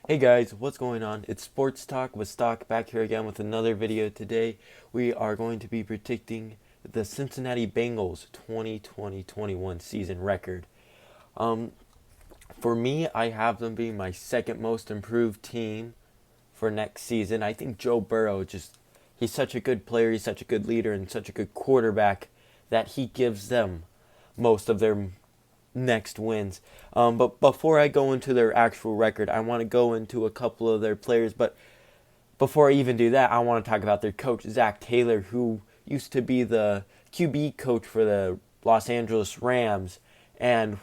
Hey guys, what's going on? It's Sports Talk with Stock back here again with another video today. We are going to be predicting the Cincinnati Bengals 2020-21 season record. Um, for me, I have them being my second most improved team for next season. I think Joe Burrow he's such a good player, he's such a good leader and such a good quarterback that he gives them most of their next wins. But before I go into their actual record, I want to go into a couple of their players. But before I even do that, I want to talk about their coach, Zach Taylor, who used to be the QB coach for the Los Angeles Rams. And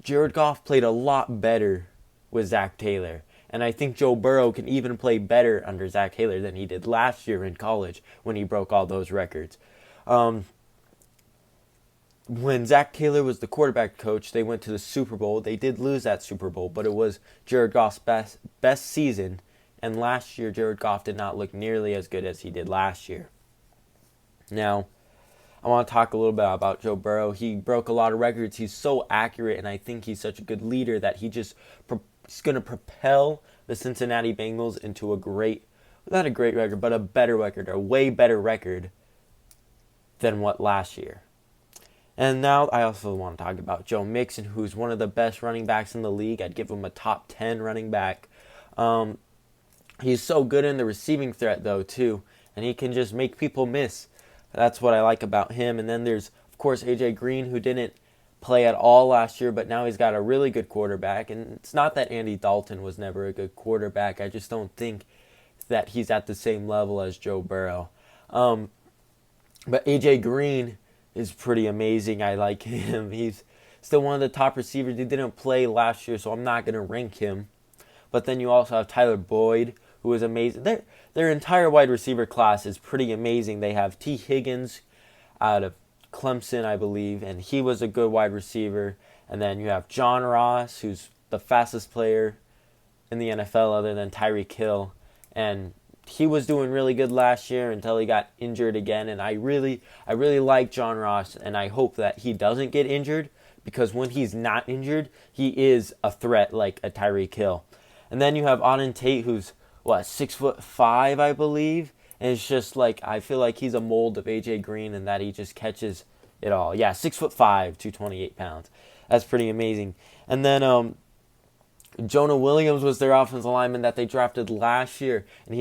Jared Goff played a lot better with Zach Taylor. And I think Joe Burrow can even play better under Zach Taylor than he did last year in college when he broke all those records. Um, when Zach Taylor was the quarterback coach, they went to the Super Bowl. They did lose that Super Bowl, but it was Jared Goff's best season. And last year, Jared Goff did not look nearly as good as he did last year. Now, I want to talk a little bit about Joe Burrow. He broke a lot of records. He's so accurate, and I think he's such a good leader that he's going to propel the Cincinnati Bengals into not a great record, but a better record, a way better record than what last year. And now I also want to talk about Joe Mixon, who's one of the best running backs in the league. I'd give him a top 10 running back. He's so good in the receiving threat, though, too. And he can just make people miss. That's what I like about him. And then there's, of course, A.J. Green, who didn't play at all last year, but now he's got a really good quarterback. And it's not that Andy Dalton was never a good quarterback. I just don't think that he's at the same level as Joe Burrow. But A.J. Green is pretty amazing. I like him. He's still one of the top receivers. He didn't play last year, so I'm not going to rank him. But then you also have Tyler Boyd, who is amazing. Their entire wide receiver class is pretty amazing. They have T. Higgins out of Clemson, I believe, and he was a good wide receiver. And then you have John Ross, who's the fastest player in the NFL other than Tyreek Hill. And he was doing really good last year until he got injured again. And I really like John Ross, and I hope that he doesn't get injured, because when he's not injured, he is a threat like a Tyreek Hill. And then you have Auden Tate, who's 6'5", I believe. And it's just like, I feel like he's a mold of AJ Green, and that he just catches it all. Yeah, 6'5", 228 pounds. That's pretty amazing. And then Jonah Williams was their offensive lineman that they drafted last year, and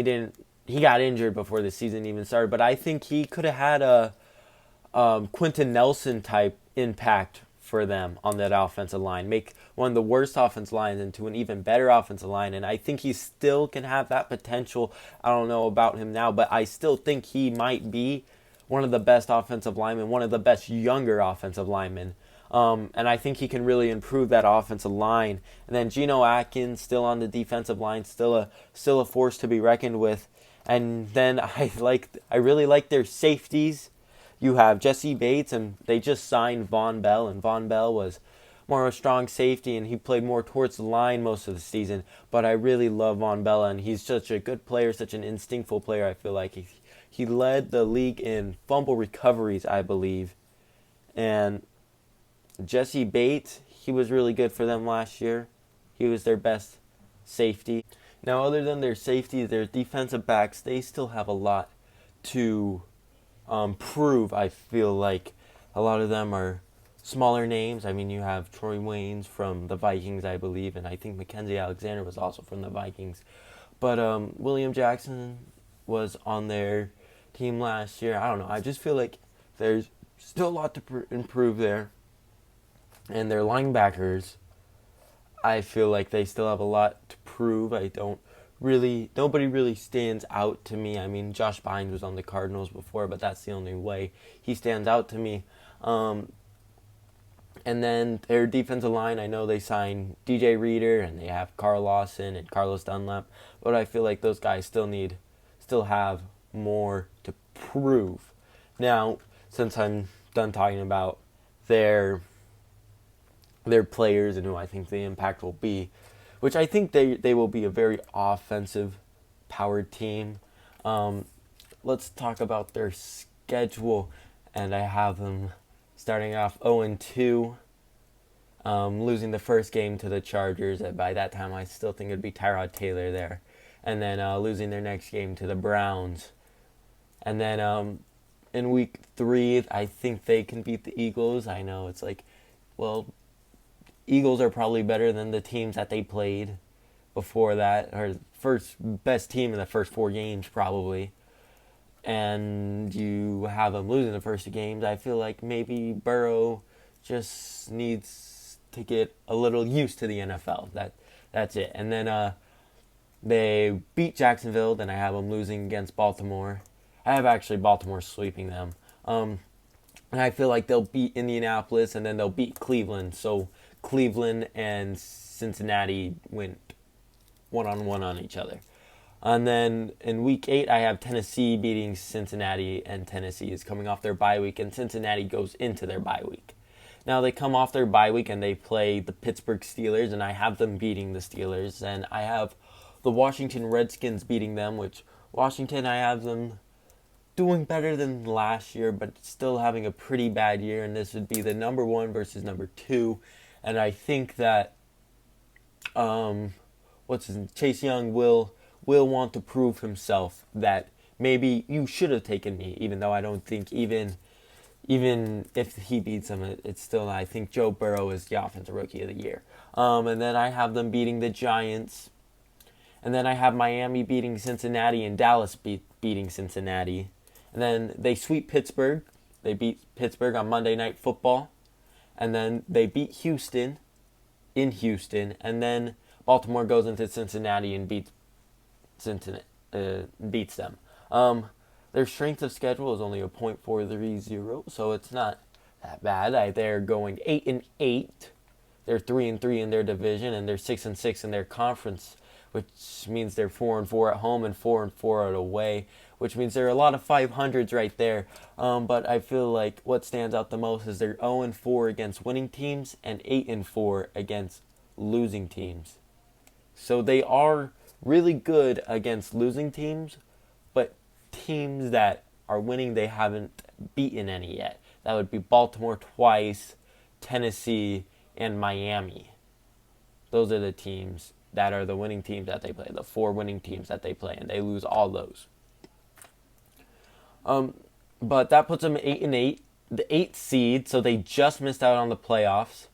he got injured before the season even started. But I think he could have had a Quentin Nelson type impact for them on that offensive line, make one of the worst offensive lines into an even better offensive line. And I think he still can have that potential. I don't know about him now, but I still think he might be one of the best offensive linemen, one of the best younger offensive linemen. And I think he can really improve that offensive line. And then Geno Atkins still on the defensive line, still a force to be reckoned with. And then I really like their safeties. You have Jesse Bates, and they just signed Von Bell, and Von Bell was more of a strong safety, and he played more towards the line most of the season. But I really love Von Bell, and he's such a good player, such an instinctful player. I feel like he led the league in fumble recoveries, I believe. And Jesse Bates, he was really good for them last year. He was their best safety. Now, other than their safety, their defensive backs, they still have a lot to prove. I feel like a lot of them are smaller names. I mean, you have Troy Waynes from the Vikings, I believe, and I think Mackenzie Alexander was also from the Vikings. But William Jackson was on their team last year. I don't know. I just feel like there's still a lot to improve there. And their linebackers, I feel like they still have a lot to prove. Nobody really stands out to me. I mean, Josh Bynes was on the Cardinals before, but that's the only way he stands out to me. And then their defensive line, I know they signed DJ Reader, and they have Carl Lawson and Carlos Dunlap, but I feel like those guys still have more to prove. Now, since I'm done talking about their players and who I think the impact will be, which I think they will be a very offensive powered team. Let's talk about their schedule, and I have them starting off 0-2. losing the first game to the Chargers. By that time, I still think it'd be Tyrod Taylor there. And then losing their next game to the Browns. And then in week 3, I think they can beat the Eagles. I know it's like, well, Eagles are probably better than the teams that they played before that, or first best team in the first 4 games probably. And you have them losing the first 2 games. I feel like maybe Burrow just needs to get a little used to the NFL. That's it. And then they beat Jacksonville. Then I have them losing against Baltimore. I have actually Baltimore sweeping them. And I feel like they'll beat Indianapolis and then they'll beat Cleveland. So Cleveland and Cincinnati went 1-on-1 on each other. And then in week 8, I have Tennessee beating Cincinnati, and Tennessee is coming off their bye week, and Cincinnati goes into their bye week. Now they come off their bye week and they play the Pittsburgh Steelers, and I have them beating the Steelers. And I have the Washington Redskins beating them, which Washington, I have them doing better than last year, but still having a pretty bad year. And this would be the number 1 versus number 2. And I think that Chase Young will want to prove himself that maybe you should have taken me, even though I don't think even if he beats him, it's still, I think Joe Burrow is the offensive rookie of the year. And then I have them beating the Giants. And then I have Miami beating Cincinnati and Dallas beating Cincinnati. And then they sweep Pittsburgh. They beat Pittsburgh on Monday Night Football. And then they beat Houston in Houston. And then Baltimore goes into Cincinnati and beats them. Their strength of schedule is only a .430, so it's not that bad. They're going 8-8. They're 3-3 in their division, and they're 6-6 in their conference, which means they're 4-4 at home and 4-4 away, which means there are a lot of 500s right there. But I feel like what stands out the most is they're 0-4 against winning teams and 8-4 against losing teams. So they are really good against losing teams, but teams that are winning, they haven't beaten any yet. That would be Baltimore twice, Tennessee, and Miami. Those are the teams that are the winning teams that they play, the 4 winning teams that they play, and they lose all those. But that puts them 8-8, the 8th seed, so they just missed out on the playoffs,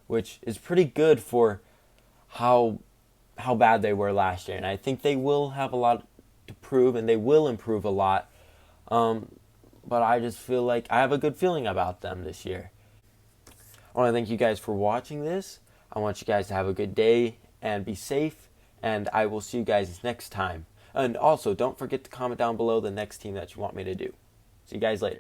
which is pretty good for how bad they were last year. And I think they will have a lot to prove, and they will improve a lot. But I just feel like I have a good feeling about them this year. I want to thank you guys for watching this. I want you guys to have a good day and be safe. And I will see you guys next time. And also, don't forget to comment down below the next team that you want me to do. See you guys later.